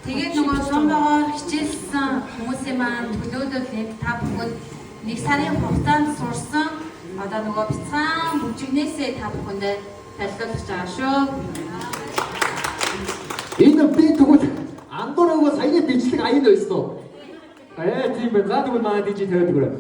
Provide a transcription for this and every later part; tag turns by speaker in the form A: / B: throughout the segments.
A: Тэгээд нөгөө сумбагоор хичээлсэн хүмүүсийн маань төлөөлөл та бүхэнд нэг сарын хугацаанд сурсан одоо нөгөө бяцхан бүжигнээсээ та бүхэндээ танилцуулж байгаа шүү.
B: Энэ би тэгвэл андуураа саяны бичлэг аян байсан уу? Тийм байна. За тэгвэл манай дижи тавиад өгөөрэй.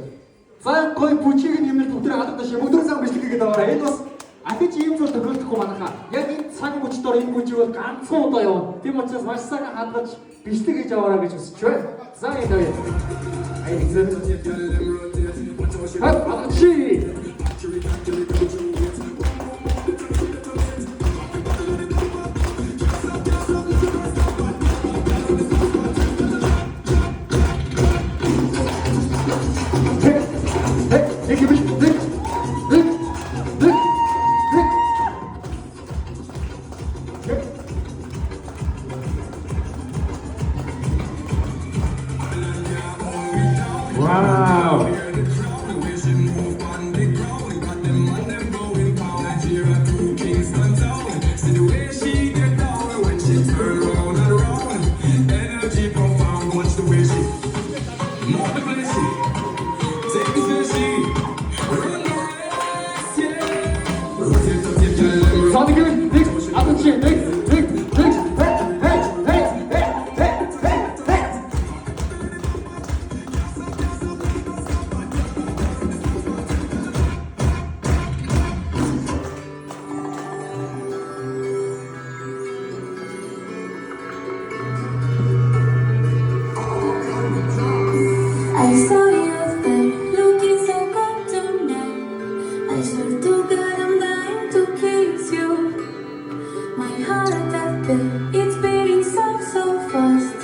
B: За гой бүжиг нь юмэр өдөр халуутай шиг өдөр сан бичлэг гэдэг аваа. Энэ бас ахиж ийм зүйл тохиолдохгүй манайхаа. Яг энэ цаг мөчтөр энэ бүжиг бол ганцхан удаа явна. Тийм учраас маш сайхан хадгалж бичлэг хийж аваарай гэж хүсэж байна. За энэ тавиад. Аян үзэн. Чи wow.
C: I saw you there, looking so good tonight. I swear to God I'm dying to kiss you. My heart that beat, it's beating so fast.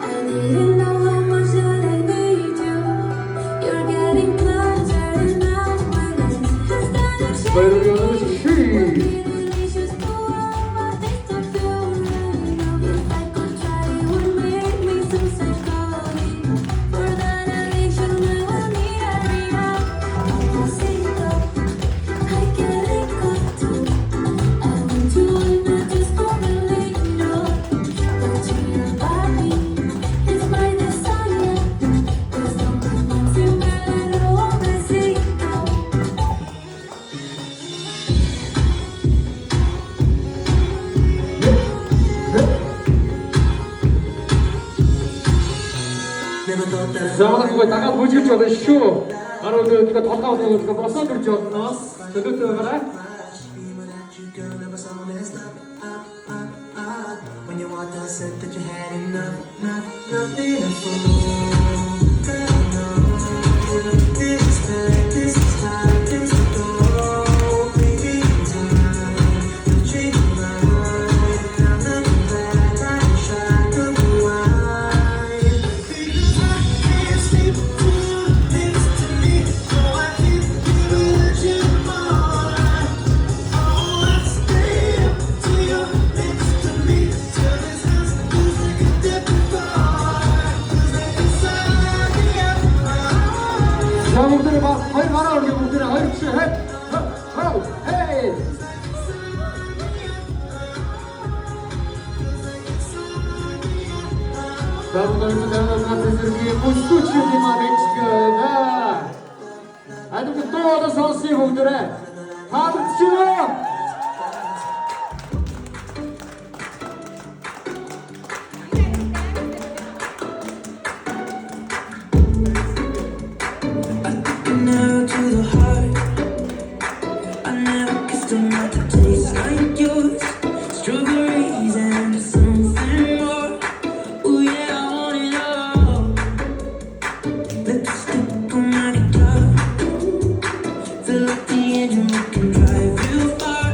C: I didn't know how much that I need you. You're getting closer and now my life has gotta change. Delicious forever, taste of your love. If I could try, it would make me so psychotic. For that addiction, I will need every hour. I think I get it caught too. I want you and I just overly know. Touching your body is my desire. There's no romance in my little besito.
B: За манайхаа дагаад бүжгэлж байгаа шүү. Гарууд өдгөө толгой өдгөө босоод ирж болно. Төлөөтэй байгаарай.
D: When you walked out, said that you had enough, nothing for this time to go. Baby, time to change my mind. I'm not glad I tried to rewind. Because I can't sleep till you're next to me, so I keep giving you more. Oh, I stay up till you're next to me, till this house feels like a different bar. 'Cause
B: За бүгдээ бас хоёр гараа өргөе бүгдээ хоёр чи хэ. Хей. За бүгдээ зэрэг бүсгүүчүүд юм аа бичгээ. Адуу тоо сонсъё бүгдээ. Хавцгаа.
D: Narrow to the heart. I never kissed a mouth that tastes like yours. Strawberries and something more. Oh yeah, I want it all. Lipstick on my guitar. Fill up the engine, we can drive real far.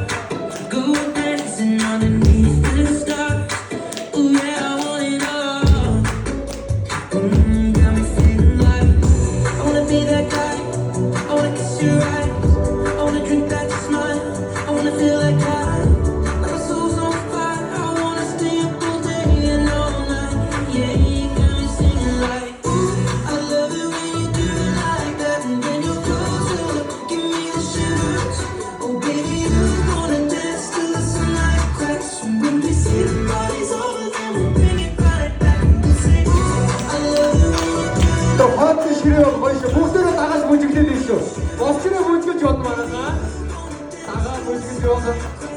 B: шүү. Босчроо мөжгөж бодно манайхаа. Дагаа мөжгөж яваад